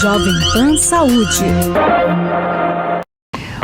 Jovem Pan Saúde.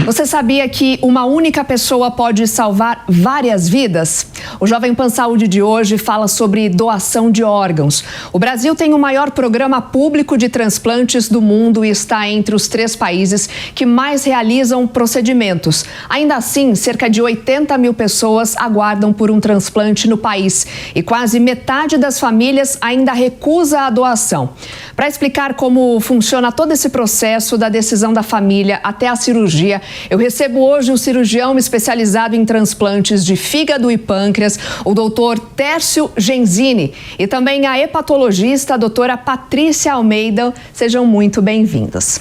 Você sabia que uma única pessoa pode salvar várias vidas? O Jovem Pan Saúde de hoje fala sobre doação de órgãos. O Brasil tem o maior programa público de transplantes do mundo e está entre os 3 países que mais realizam procedimentos. Ainda assim, cerca de 80 mil pessoas aguardam por um transplante no país e quase metade das famílias ainda recusa a doação. Para explicar como funciona todo esse processo, da decisão da família até a cirurgia, eu recebo hoje o cirurgião especializado em transplantes de fígado e pâncreas, o doutor Tércio Genzini, e também a hepatologista, a doutora Patrícia Almeida. Sejam muito bem-vindos.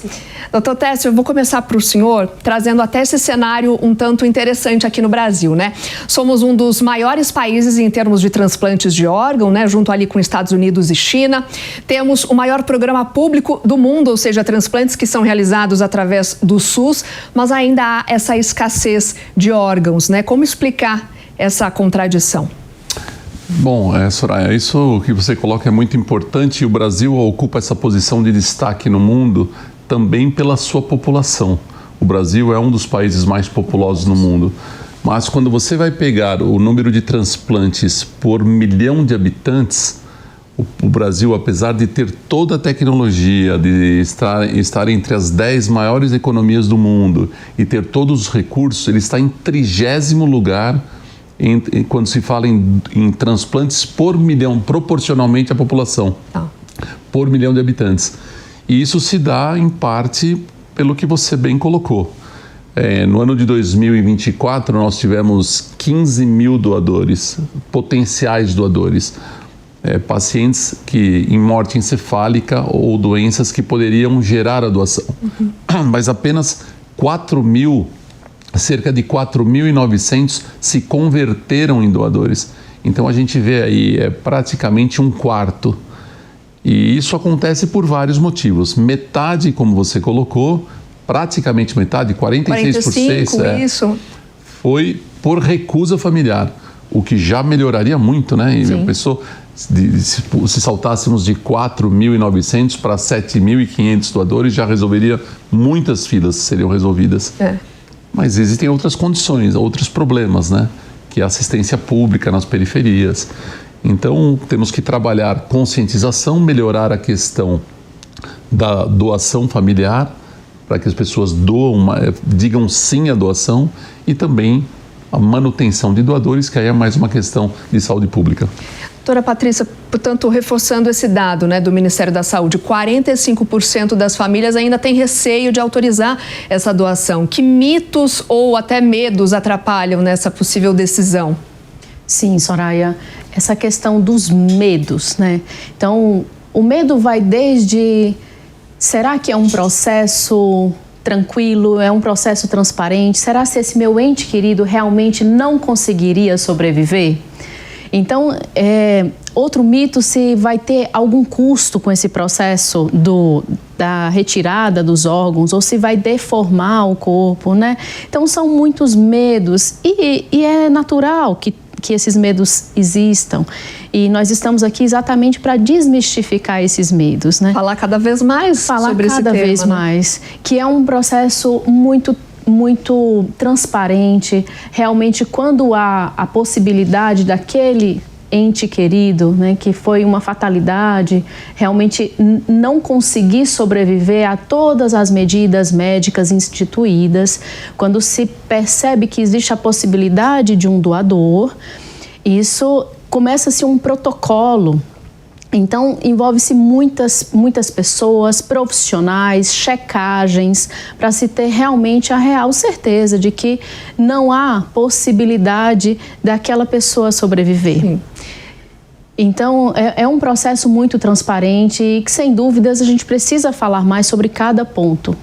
Doutor Tércio, eu vou começar para o senhor, trazendo até esse cenário um tanto interessante aqui no Brasil, né? Somos um dos maiores países em termos de transplantes de órgão, né? Junto ali com Estados Unidos e China. Temos o maior programa público do mundo, ou seja, transplantes que são realizados através do SUS, mas ainda há essa escassez de órgãos, né? Como explicar essa contradição? Bom, Soraya, isso que você coloca é muito importante e o Brasil ocupa essa posição de destaque no mundo também pela sua população. O Brasil é um dos países mais populosos no mundo, mas quando você vai pegar o número de transplantes por milhão de habitantes, o Brasil, apesar de ter toda a tecnologia, de estar entre as 10 maiores economias do mundo e ter todos os recursos, ele está em 30º lugar quando se fala em transplantes por milhão, proporcionalmente à população, por milhão de habitantes. E isso se dá, em parte, pelo que você bem colocou. No ano de 2024, nós tivemos 15 mil doadores, potenciais doadores, pacientes em morte encefálica ou doenças que poderiam gerar a doação. Mas apenas cerca de 4.900 se converteram em doadores. Então a gente vê aí praticamente um quarto. E isso acontece por vários motivos. Metade, como você colocou, praticamente metade, 46%, isso. Foi por recusa familiar, o que já melhoraria muito, né? E a pessoa, se saltássemos de 4.900 para 7.500 doadores, já resolveria, muitas filas seriam resolvidas. Mas existem outras condições, outros problemas, né? Que é a assistência pública nas periferias. Então, temos que trabalhar conscientização, melhorar a questão da doação familiar, para que as pessoas digam sim à doação, e também a manutenção de doadores, que aí é mais uma questão de saúde pública. Doutora Patrícia, portanto, reforçando esse dado, né, do Ministério da Saúde, 45% das famílias ainda têm receio de autorizar essa doação. Que mitos ou até medos atrapalham nessa possível decisão? Sim, Soraya, essa questão dos medos, né? Então, o medo vai desde, será que é um processo tranquilo, é um processo transparente? Será que esse meu ente querido realmente não conseguiria sobreviver? Então, outro mito, se vai ter algum custo com esse processo da retirada dos órgãos, ou se vai deformar o corpo, né? Então, são muitos medos e é natural que esses medos existam. E nós estamos aqui exatamente para desmistificar esses medos, né? Falar cada vez mais sobre esse tema. Falar cada vez mais, que é um processo muito transparente. Realmente, quando há a possibilidade daquele ente querido, né, que foi uma fatalidade, realmente não conseguir sobreviver a todas as medidas médicas instituídas, quando se percebe que existe a possibilidade de um doador, isso começa-se um protocolo. Então, envolve-se muitas pessoas, profissionais, checagens, para se ter realmente a real certeza de que não há possibilidade daquela pessoa sobreviver. Sim. Então, é um processo muito transparente e que, sem dúvidas, a gente precisa falar mais sobre cada ponto.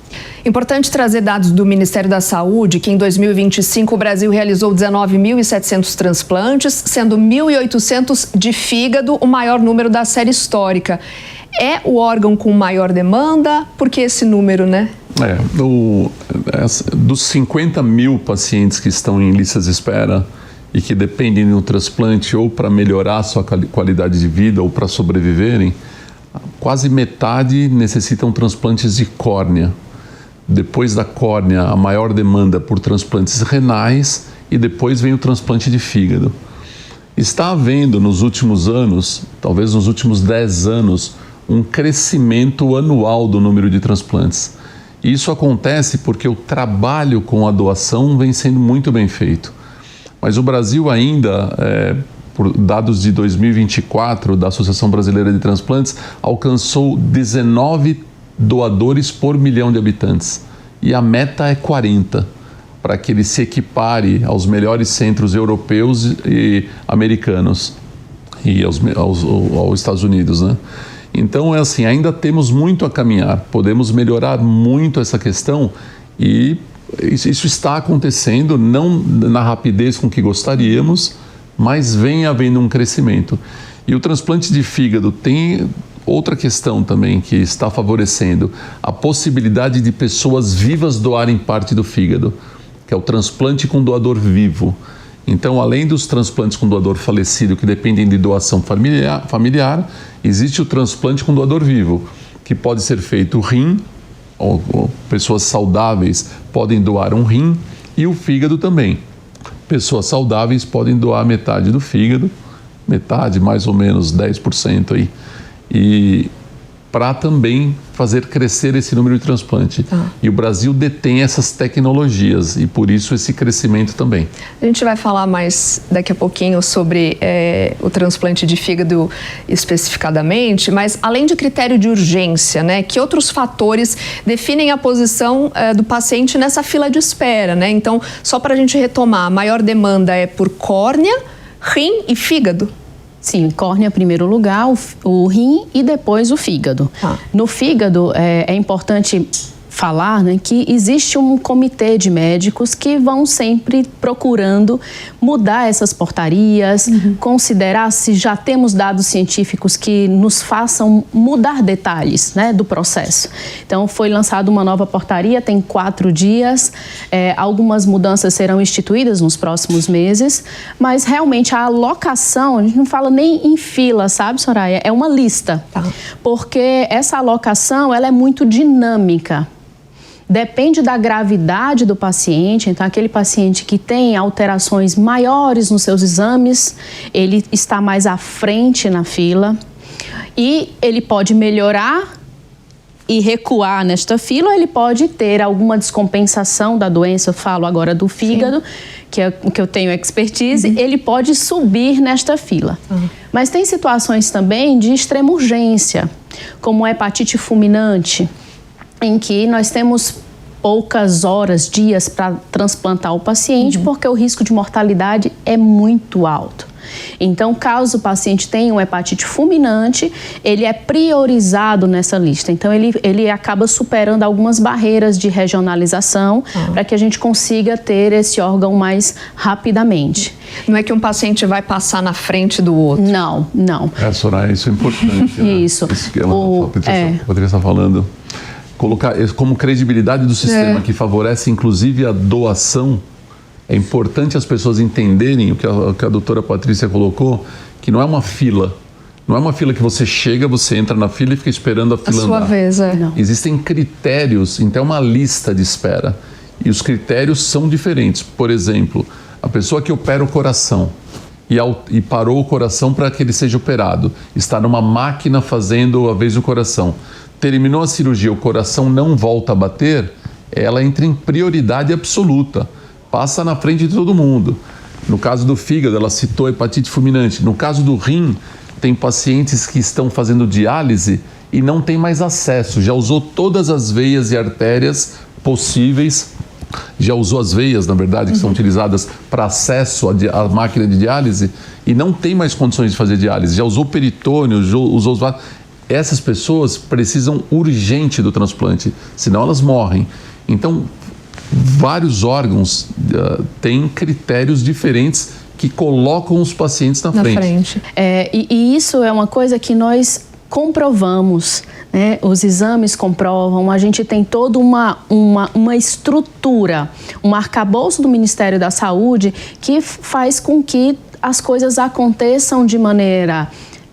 Importante trazer dados do Ministério da Saúde, que em 2025 o Brasil realizou 19.700 transplantes, sendo 1.800 de fígado, o maior número da série histórica. É o órgão com maior demanda? Por que esse número, né? Dos 50 mil pacientes que estão em listas de espera e que dependem de um transplante ou para melhorar a sua qualidade de vida ou para sobreviverem, quase metade necessitam transplantes de córnea. Depois da córnea, a maior demanda por transplantes renais e depois vem o transplante de fígado. Está havendo nos últimos anos, talvez nos últimos 10 anos, um crescimento anual do número de transplantes. E isso acontece porque o trabalho com a doação vem sendo muito bem feito. Mas o Brasil ainda, por dados de 2024 da Associação Brasileira de Transplantes, alcançou 19 doadores por milhão de habitantes. E a meta é 40, para que ele se equipare aos melhores centros europeus e americanos e aos Estados Unidos, né? Então, é assim, ainda temos muito a caminhar, podemos melhorar muito essa questão e isso está acontecendo, não na rapidez com que gostaríamos, mas vem havendo um crescimento. E o transplante de fígado tem outra questão também que está favorecendo, a possibilidade de pessoas vivas doarem parte do fígado, que é o transplante com doador vivo. Então, além dos transplantes com doador falecido, que dependem de doação familiar, existe o transplante com doador vivo, que pode ser feito rim, ou pessoas saudáveis podem doar um rim, e o fígado também. Pessoas saudáveis podem doar metade do fígado, metade, mais ou menos 10% aí, e para também fazer crescer esse número de transplante. E o Brasil detém essas tecnologias e por isso esse crescimento também. A gente vai falar mais daqui a pouquinho sobre o transplante de fígado especificadamente, mas além de critério de urgência, né, que outros fatores definem a posição do paciente nessa fila de espera, né? Então, só para a gente retomar, a maior demanda é por córnea, rim e fígado? Sim, córnea em primeiro lugar, o rim e depois o fígado. No fígado, é importante falar, né, que existe um comitê de médicos que vão sempre procurando mudar essas portarias, considerar se já temos dados científicos que nos façam mudar detalhes, né, do processo. Então, foi lançada uma nova portaria, tem 4 dias, algumas mudanças serão instituídas nos próximos meses, mas realmente a alocação, a gente não fala nem em fila, sabe, Soraya? É uma lista, porque essa alocação, ela é muito dinâmica. Depende da gravidade do paciente, então aquele paciente que tem alterações maiores nos seus exames, ele está mais à frente na fila e ele pode melhorar e recuar nesta fila, ou ele pode ter alguma descompensação da doença, eu falo agora do fígado, que é o que eu tenho expertise, ele pode subir nesta fila. Mas tem situações também de extrema urgência, como hepatite fulminante, em que nós temos poucas horas, dias para transplantar o paciente, porque o risco de mortalidade é muito alto. Então, caso o paciente tenha uma hepatite fulminante, ele é priorizado nessa lista. Então, ele acaba superando algumas barreiras de regionalização para que a gente consiga ter esse órgão mais rapidamente. Não é que um paciente vai passar na frente do outro. Não, não. Soraya, isso é importante. Né? Isso. Que a Patrícia está falando. Colocar como credibilidade do sistema que favorece inclusive a doação, é importante as pessoas entenderem o que a doutora Patrícia colocou, que não é uma fila. Não é uma fila que você chega, você entra na fila e fica esperando a fila andar. A sua vez, Não. Existem critérios, então é uma lista de espera. E os critérios são diferentes. Por exemplo, a pessoa que opera o coração e parou o coração para que ele seja operado, está numa máquina fazendo a vez do coração. Terminou a cirurgia, o coração não volta a bater, ela entra em prioridade absoluta, passa na frente de todo mundo. No caso do fígado, ela citou hepatite fulminante. No caso do rim, tem pacientes que estão fazendo diálise e não tem mais acesso, já usou todas as veias e artérias possíveis, já usou as veias, na verdade, que são utilizadas para acesso à máquina de diálise e não tem mais condições de fazer diálise, já usou peritônio, usou os vasos. Essas pessoas precisam urgente do transplante, senão elas morrem. Então, vários órgãos têm critérios diferentes que colocam os pacientes na frente. E isso é uma coisa que nós comprovamos, né? Os exames comprovam, a gente tem toda uma estrutura, um arcabouço do Ministério da Saúde que faz com que as coisas aconteçam de maneira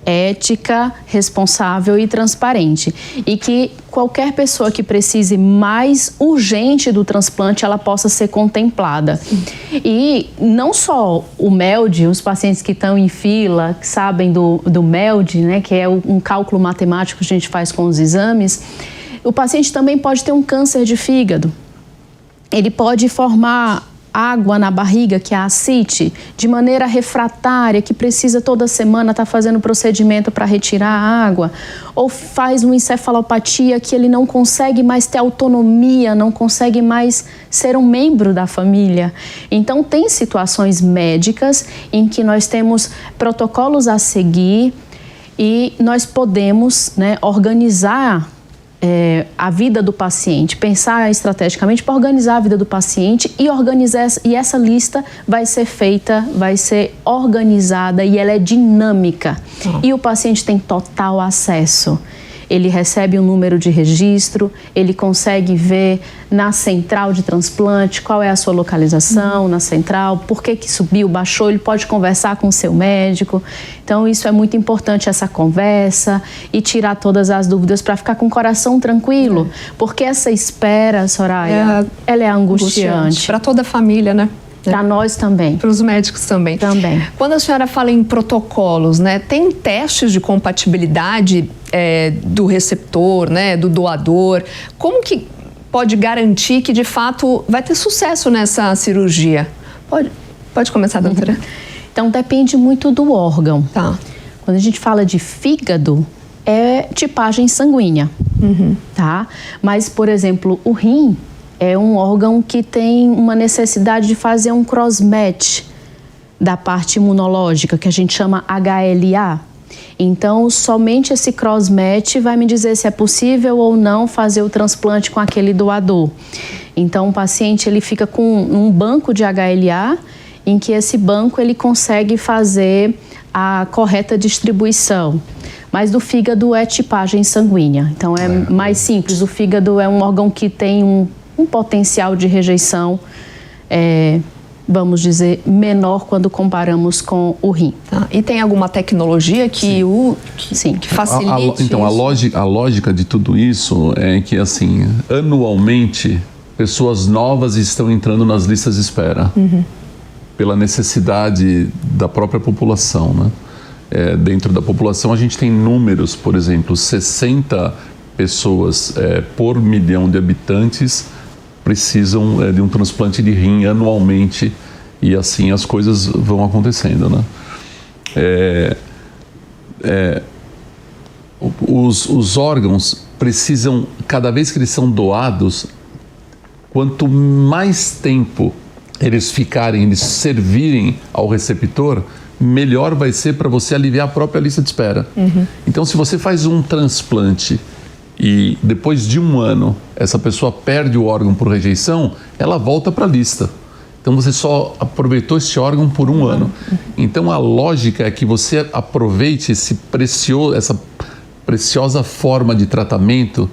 ética, responsável e transparente. E que qualquer pessoa que precise mais urgente do transplante, ela possa ser contemplada. E não só o MELD, os pacientes que estão em fila, que sabem do MELD, né, que é um cálculo matemático que a gente faz com os exames, o paciente também pode ter um câncer de fígado. Ele pode formar água na barriga, que é a ascite, de maneira refratária, que precisa toda semana estar fazendo procedimento para retirar a água, ou faz uma encefalopatia que ele não consegue mais ter autonomia, não consegue mais ser um membro da família. Então, tem situações médicas em que nós temos protocolos a seguir e nós podemos, né, organizar a vida do paciente, pensar estrategicamente para organizar a vida do paciente e essa lista vai ser feita, vai ser organizada e ela é dinâmica. E o paciente tem total acesso. Ele recebe um número de registro, ele consegue ver na central de transplante qual é a sua localização na central, por que subiu, baixou, ele pode conversar com o seu médico. Então isso é muito importante, essa conversa e tirar todas as dúvidas para ficar com o coração tranquilo, porque essa espera, Soraya, ela é angustiante. Para toda a família, né? Para nós também. Para os médicos também. Também. Quando a senhora fala em protocolos, né, tem testes de compatibilidade do receptor, né, do doador? Como que pode garantir que, de fato, vai ter sucesso nessa cirurgia? Pode começar, doutora? Então, depende muito do órgão. Tá. Quando a gente fala de fígado, é tipagem sanguínea, tá? Mas, por exemplo, o rim é um órgão que tem uma necessidade de fazer um cross-match da parte imunológica, que a gente chama HLA. Então, somente esse cross-match vai me dizer se é possível ou não fazer o transplante com aquele doador. Então, o paciente ele fica com um banco de HLA, em que esse banco ele consegue fazer a correta distribuição. Mas do fígado é tipagem sanguínea. Então, é mais simples. O fígado é um órgão que tem um potencial de rejeição, vamos dizer, menor quando comparamos com o rim. Tá. E tem alguma tecnologia que facilite então, a lógica de tudo isso é que, assim, anualmente, pessoas novas estão entrando nas listas de espera, pela necessidade da própria população, né? Dentro da população, a gente tem números, por exemplo, 60 pessoas por milhão de habitantes precisam de um transplante de rim anualmente, e assim as coisas vão acontecendo, né? Os órgãos precisam, cada vez que eles são doados, quanto mais tempo eles servirem ao receptor, melhor vai ser para você aliviar a própria lista de espera. Então, se você faz um transplante e depois de um ano essa pessoa perde o órgão por rejeição, ela volta para a lista. Então você só aproveitou esse órgão por um ano. Então a lógica é que você aproveite essa preciosa forma de tratamento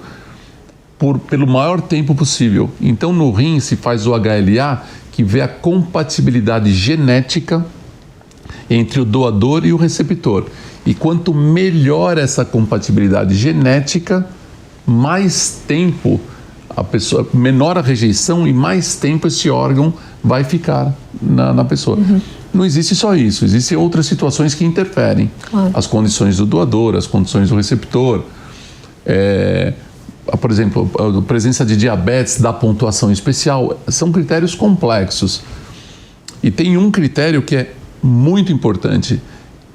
pelo maior tempo possível. Então no rim se faz o HLA, que vê a compatibilidade genética entre o doador e o receptor. E quanto melhor essa compatibilidade genética, mais tempo a pessoa, menor a rejeição e mais tempo esse órgão vai ficar na pessoa. Não existe só isso, existem outras situações que interferem. Claro. As condições do doador, as condições do receptor. Por exemplo, a presença de diabetes da pontuação especial, são critérios complexos. E tem um critério que é muito importante,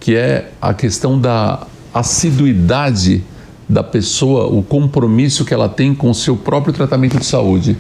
que é a questão da assiduidade da pessoa, o compromisso que ela tem com o seu próprio tratamento de saúde.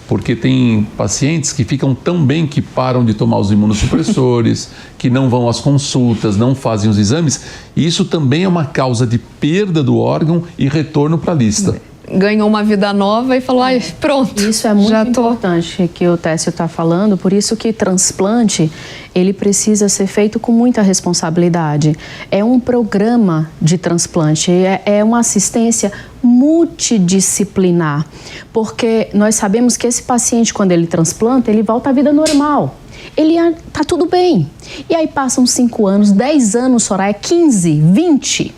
Porque tem pacientes que ficam tão bem que param de tomar os imunossupressores, que não vão às consultas, não fazem os exames, e isso também é uma causa de perda do órgão e retorno para a lista. Ganhou uma vida nova e falou, ai, pronto. Isso é muito importante que o Técio está falando, por isso que transplante, ele precisa ser feito com muita responsabilidade. É um programa de transplante, é uma assistência multidisciplinar, porque nós sabemos que esse paciente, quando ele transplanta, ele volta à vida normal. ele tá tudo bem. E aí passam 5 anos, 10 anos, Soraya, 15, 20,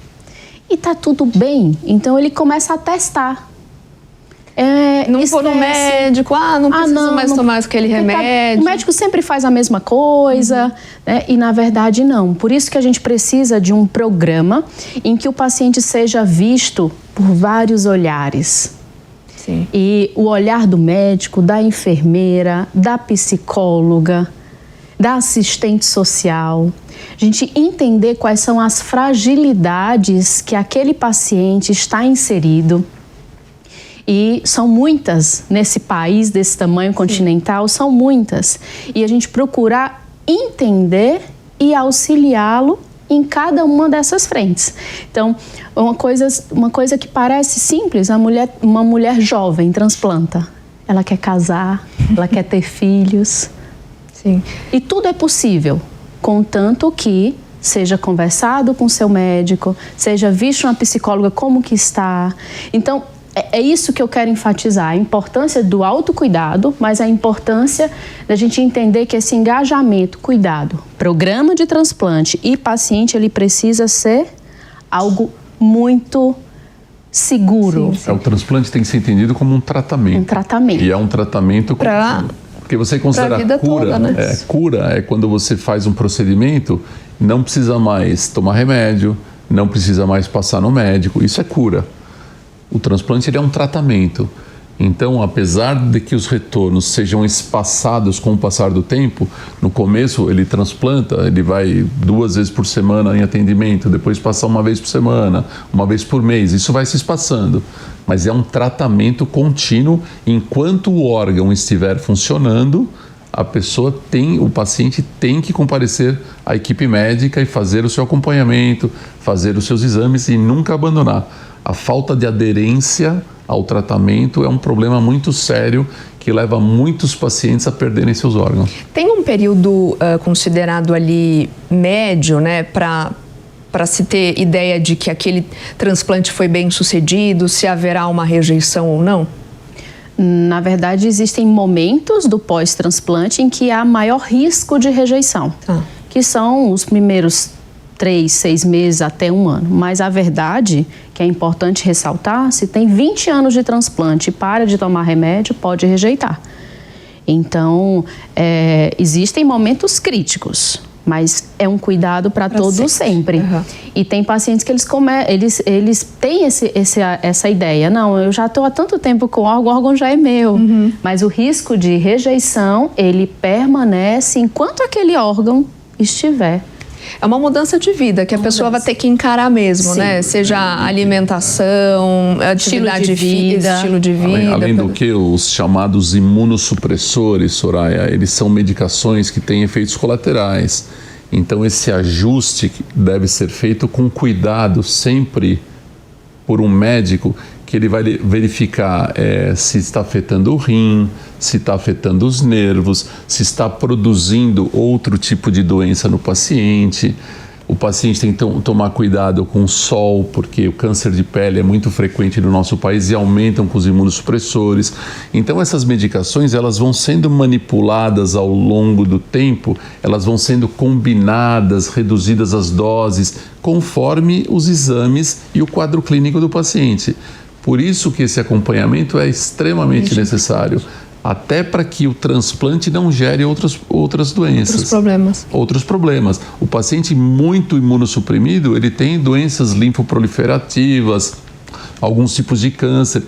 e tá tudo bem. Então ele começa a testar. Não vou no médico, não preciso mais tomar aquele remédio. O médico sempre faz a mesma coisa, né? E na verdade não. Por isso que a gente precisa de um programa em que o paciente seja visto por vários olhares. Sim. E o olhar do médico, da enfermeira, da psicóloga, da assistente social. A gente entender quais são as fragilidades que aquele paciente está inserido. E são muitas nesse país desse tamanho continental, são muitas. E a gente procurar entender e auxiliá-lo em cada uma dessas frentes. Então, uma coisa que parece simples, uma mulher jovem transplanta. Ela quer casar, ela quer ter filhos. Sim. E tudo é possível, contanto que seja conversado com seu médico, seja visto uma psicóloga como que está. Então, é isso que eu quero enfatizar, a importância do autocuidado, mas a importância da gente entender que esse engajamento, cuidado, programa de transplante e paciente, ele precisa ser algo muito seguro. Sim. O transplante tem que ser entendido como um tratamento. Um tratamento. E é um tratamento porque você considera cura, toda, né? Cura é quando você faz um procedimento, não precisa mais tomar remédio, não precisa mais passar no médico, isso é cura. O transplante ele é um tratamento. Então, apesar de que os retornos sejam espaçados com o passar do tempo, no começo ele transplanta, ele vai 2 vezes por semana em atendimento, depois passa 1 vez por semana, 1 vez por mês, isso vai se espaçando. Mas é um tratamento contínuo, enquanto o órgão estiver funcionando, o paciente tem que comparecer à equipe médica e fazer o seu acompanhamento, fazer os seus exames e nunca abandonar. A falta de aderência ao tratamento é um problema muito sério que leva muitos pacientes a perderem seus órgãos. Tem um período considerado ali médio, né, para se ter ideia de que aquele transplante foi bem sucedido, se haverá uma rejeição ou não? Na verdade, existem momentos do pós-transplante em que há maior risco de rejeição, que são os primeiros 3, 6 meses até 1 ano. Mas a verdade, que é importante ressaltar, se tem 20 anos de transplante e para de tomar remédio, pode rejeitar. Então, existem momentos críticos, mas é um cuidado para todos sempre. Uhum. E tem pacientes que eles têm essa ideia. Não, eu já estou há tanto tempo com o órgão já é meu. Uhum. Mas o risco de rejeição, ele permanece enquanto aquele órgão estiver. É uma mudança de vida que a pessoa vai ter que encarar mesmo, sim, né? Seja alimentação, atividade física, estilo de vida. Além do que, os chamados imunossupressores, Soraya, eles são medicações que têm efeitos colaterais. Então, esse ajuste deve ser feito com cuidado, sempre por um médico, que ele vai verificar se está afetando o rim, se está afetando os nervos, se está produzindo outro tipo de doença no paciente. O paciente tem que tomar cuidado com o sol, porque o câncer de pele é muito frequente no nosso país e aumentam com os imunossupressores. Então, essas medicações, elas vão sendo manipuladas ao longo do tempo, elas vão sendo combinadas, reduzidas as doses, conforme os exames e o quadro clínico do paciente. Por isso que esse acompanhamento é extremamente necessário, até para que o transplante não gere outras doenças. Outros problemas. O paciente muito imunossuprimido, ele tem doenças linfoproliferativas, alguns tipos de câncer.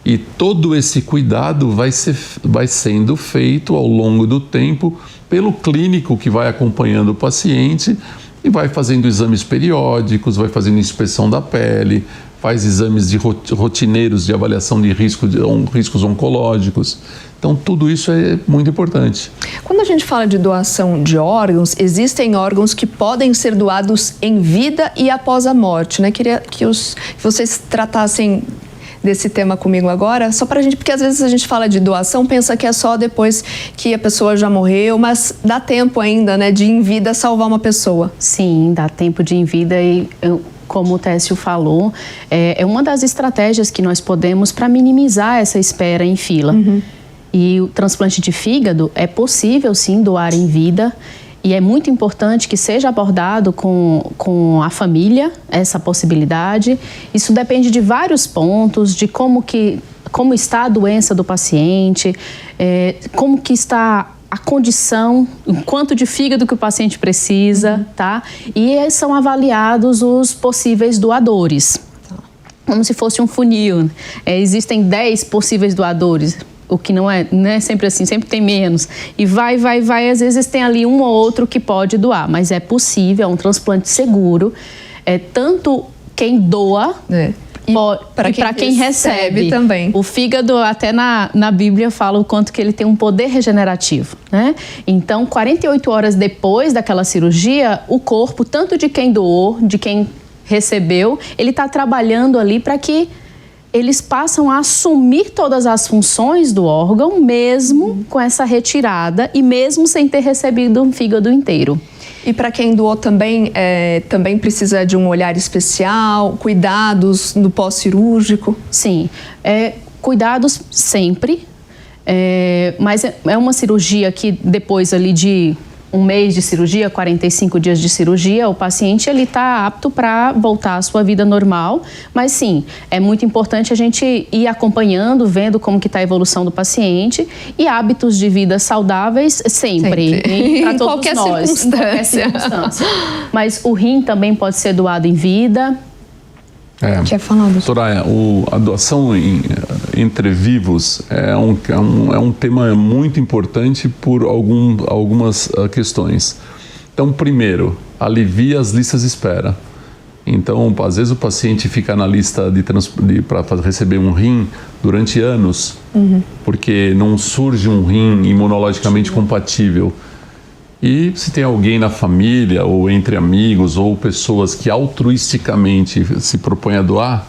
E todo esse cuidado vai sendo feito ao longo do tempo pelo clínico que vai acompanhando o paciente e vai fazendo exames periódicos, vai fazendo inspeção da pele, faz exames rotineiros de avaliação de riscos oncológicos. Então, tudo isso é muito importante. Quando a gente fala de doação de órgãos, existem órgãos que podem ser doados em vida e após a morte, né? Queria que vocês tratassem desse tema comigo agora, só pra gente, porque às vezes a gente fala de doação, pensa que é só depois que a pessoa já morreu, mas dá tempo ainda, né, de em vida salvar uma pessoa. Sim, dá tempo de em vida e como o Técio falou, é uma das estratégias que nós podemos para minimizar essa espera em fila. Uhum. E o transplante de fígado é possível, sim, doar em vida. E é muito importante que seja abordado com a família essa possibilidade. Isso depende de vários pontos, de como está a doença do paciente, como que está a condição, o quanto de fígado que o paciente precisa, tá? E são avaliados os possíveis doadores, como se fosse um funil. Existem 10 possíveis doadores, o que não é sempre assim, sempre tem menos. E vai, às vezes tem ali um ou outro que pode doar, mas é possível, é um transplante seguro. Tanto quem doa... E para quem recebe também. O fígado, até na Bíblia, fala o quanto que ele tem um poder regenerativo, né? Então, 48 horas depois daquela cirurgia, o corpo, tanto de quem doou, de quem recebeu, ele está trabalhando ali para que eles passam a assumir todas as funções do órgão, mesmo com essa retirada e mesmo sem ter recebido um fígado inteiro. E para quem doou também precisa de um olhar especial, cuidados no pós-cirúrgico? Sim, cuidados sempre, mas é uma cirurgia que depois ali de um mês de cirurgia, 45 dias de cirurgia, o paciente está apto para voltar à sua vida normal. Mas sim, é muito importante a gente ir acompanhando, vendo como que está a evolução do paciente e hábitos de vida saudáveis sempre. Para todos qualquer nós. Circunstância. Em qualquer circunstância. Mas o rim também pode ser doado em vida. Quer falar, doutor? Soraya, a doação entre vivos é um tema muito importante por algumas questões. Então, primeiro, alivia as listas de espera. Então, às vezes o paciente fica na lista para receber um rim durante anos, porque não surge um rim imunologicamente compatível. E se tem alguém na família, ou entre amigos, ou pessoas que altruisticamente se propõem a doar,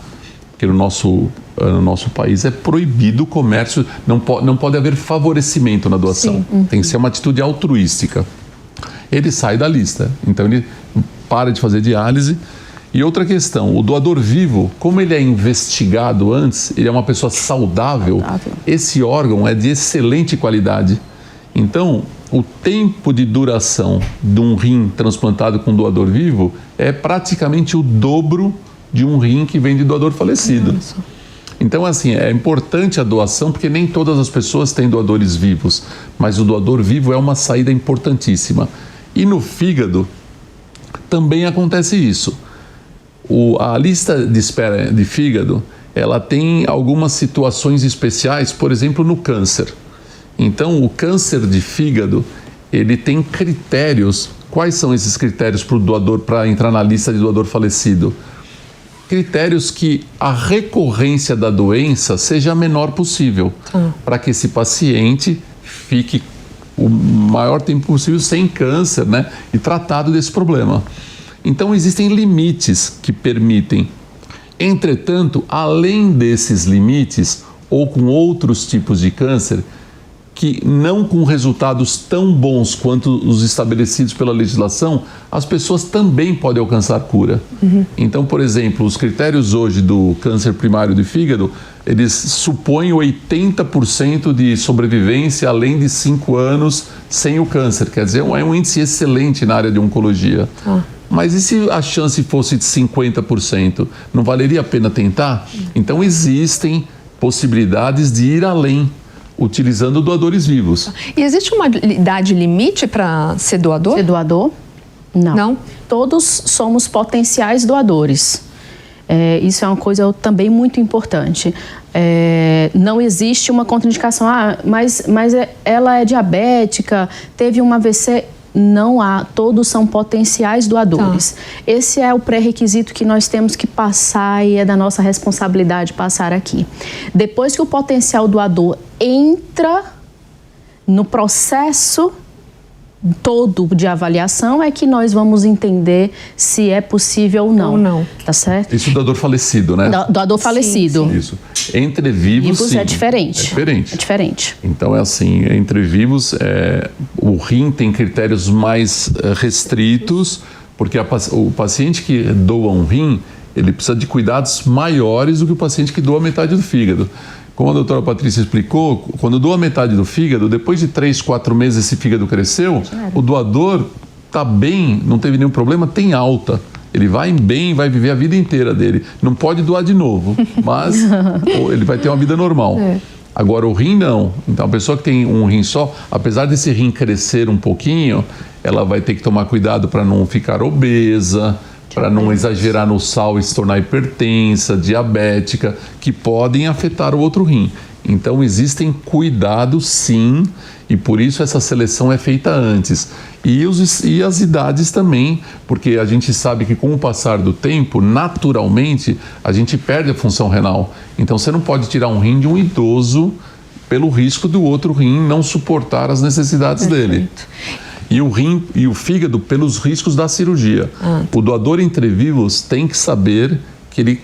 porque no nosso país é proibido o comércio, não pode haver favorecimento na doação. Tem que ser uma atitude altruística. Ele sai da lista, então ele para de fazer diálise. E outra questão, o doador vivo, como ele é investigado antes, ele é uma pessoa saudável. Esse órgão é de excelente qualidade. Então, o tempo de duração de um rim transplantado com doador vivo é praticamente o dobro de um rim que vem de doador falecido. Nossa. Então, assim, é importante a doação, porque nem todas as pessoas têm doadores vivos, mas o doador vivo é uma saída importantíssima. E no fígado também acontece isso. A lista de espera de fígado, ela tem algumas situações especiais, por exemplo, no câncer. Então, o câncer de fígado, ele tem critérios. Quais são esses critérios para o doador, para entrar na lista de doador falecido? Critérios que a recorrência da doença seja a menor possível, para que esse paciente fique o maior tempo possível sem câncer, né, e tratado desse problema. Então, existem limites que permitem. Entretanto, além desses limites, ou com outros tipos de câncer, que não com resultados tão bons quanto os estabelecidos pela legislação, as pessoas também podem alcançar cura. Então, por exemplo, os critérios hoje do câncer primário de fígado, eles supõem 80% de sobrevivência além de 5 anos sem o câncer. Quer dizer, é um índice excelente na área de oncologia. Mas e se a chance fosse de 50%? Não valeria a pena tentar? Então, existem possibilidades de ir além, utilizando doadores vivos. E existe uma idade limite para ser doador? Ser doador? Não. Não? Todos somos potenciais doadores. Isso é uma coisa também muito importante. Não existe uma contraindicação. Mas ela é diabética, teve um AVC. Não há, todos são potenciais doadores. Esse é o pré-requisito que nós temos que passar e é da nossa responsabilidade passar aqui. Depois que o potencial doador entra no processo todo de avaliação, é que nós vamos entender se é possível ou não. Tá certo? Isso é doador falecido, né? Doador falecido. Sim. Isso. Entre vivos, sim. É diferente. É diferente. Então, é assim, entre vivos, o rim tem critérios mais restritos, porque o paciente que doa um rim, ele precisa de cuidados maiores do que o paciente que doa metade do fígado. como a doutora Patrícia explicou, quando doa metade do fígado, depois de 3, 4 meses esse fígado cresceu, o doador está bem, não teve nenhum problema, tem alta. Ele vai bem, vai viver a vida inteira dele. Não pode doar de novo, mas ele vai ter uma vida normal. Agora, o rim não. Então, a pessoa que tem um rim só, apesar desse rim crescer um pouquinho, ela vai ter que tomar cuidado para não ficar obesa, para não exagerar no sal e se tornar hipertensa, diabética, que podem afetar o outro rim. Então, existem cuidados, sim, e por isso essa seleção é feita antes. E as idades também, porque a gente sabe que com o passar do tempo, naturalmente, a gente perde a função renal. Então, você não pode tirar um rim de um idoso pelo risco do outro rim não suportar as necessidades dele. E o rim e o fígado pelos riscos da cirurgia. O doador entre vivos tem que saber que ele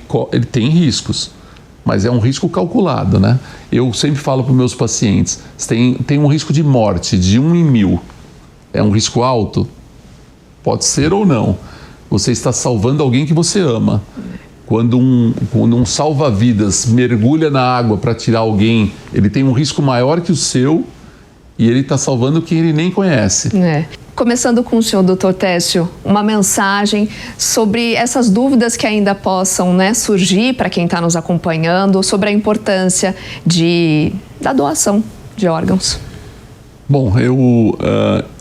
tem riscos. Mas é um risco calculado, né? Eu sempre falo para os meus pacientes, tem um risco de morte de 1 em 1000. É um risco alto? Pode ser ou não. Você está salvando alguém que você ama. Quando um salva-vidas mergulha na água para tirar alguém, ele tem um risco maior que o seu e ele está salvando quem ele nem conhece. Começando com o senhor, doutor Técio, uma mensagem sobre essas dúvidas que ainda possam surgir para quem está nos acompanhando, sobre a importância da doação de órgãos. Bom,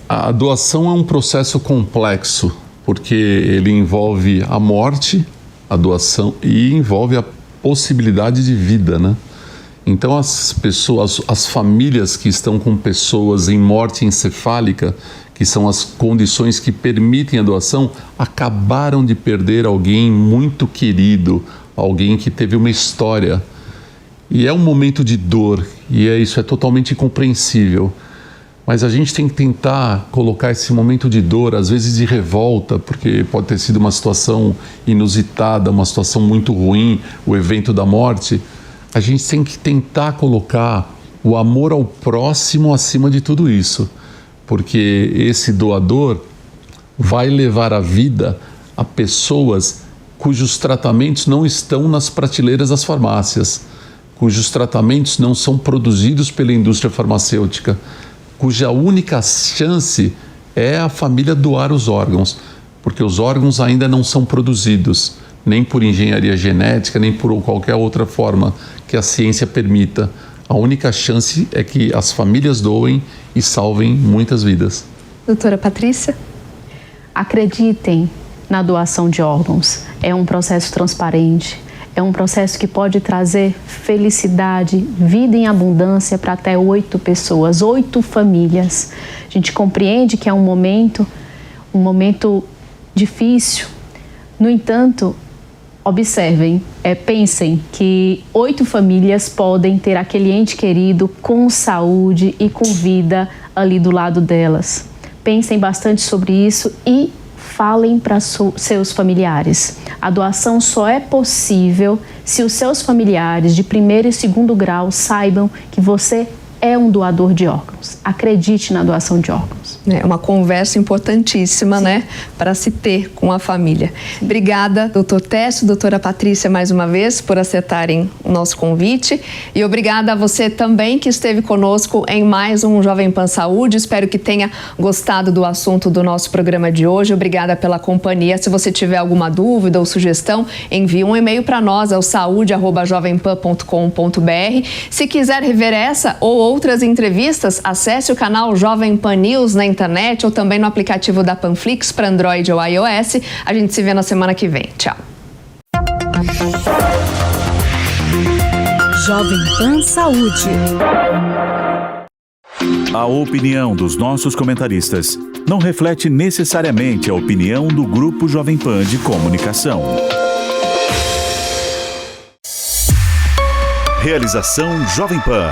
a doação é um processo complexo, porque ele envolve a morte, a doação, e envolve a possibilidade de vida, né? Então, as pessoas, as famílias que estão com pessoas em morte encefálica, que são as condições que permitem a doação, acabaram de perder alguém muito querido, alguém que teve uma história. E é um momento de dor, e isso é totalmente compreensível. Mas a gente tem que tentar colocar esse momento de dor, às vezes de revolta, porque pode ter sido uma situação inusitada, uma situação muito ruim, o evento da morte. A gente tem que tentar colocar o amor ao próximo acima de tudo isso. Porque esse doador vai levar a vida a pessoas cujos tratamentos não estão nas prateleiras das farmácias, cujos tratamentos não são produzidos pela indústria farmacêutica, cuja única chance é a família doar os órgãos, porque os órgãos ainda não são produzidos, nem por engenharia genética, nem por qualquer outra forma que a ciência permita. A única chance é que as famílias doem e salvem muitas vidas. Doutora Patrícia? Acreditem na doação de órgãos. É um processo transparente, é um processo que pode trazer felicidade, vida em abundância para até 8 pessoas, 8 famílias. A gente compreende que é um momento difícil. No entanto, observem, pensem que 8 famílias podem ter aquele ente querido com saúde e com vida ali do lado delas. Pensem bastante sobre isso e falem para seus familiares. A doação só é possível se os seus familiares de 1º e 2º grau saibam que você é um doador de órgãos. Acredite na doação de órgãos. É uma conversa importantíssima, para se ter com a família. Obrigada, doutor Técio, doutora Patrícia, mais uma vez, por aceitarem o nosso convite. E obrigada a você também que esteve conosco em mais um Jovem Pan Saúde. Espero que tenha gostado do assunto do nosso programa de hoje. Obrigada pela companhia. Se você tiver alguma dúvida ou sugestão, envie um e-mail para nós, ao saude@jovempan.com.br. Se quiser rever essa ou outras entrevistas, acesse o canal Jovem Pan News na internet ou também no aplicativo da Panflix para Android ou iOS. A gente se vê na semana que vem. Tchau. Jovem Pan Saúde. A opinião dos nossos comentaristas não reflete necessariamente a opinião do Grupo Jovem Pan de Comunicação. Realização Jovem Pan.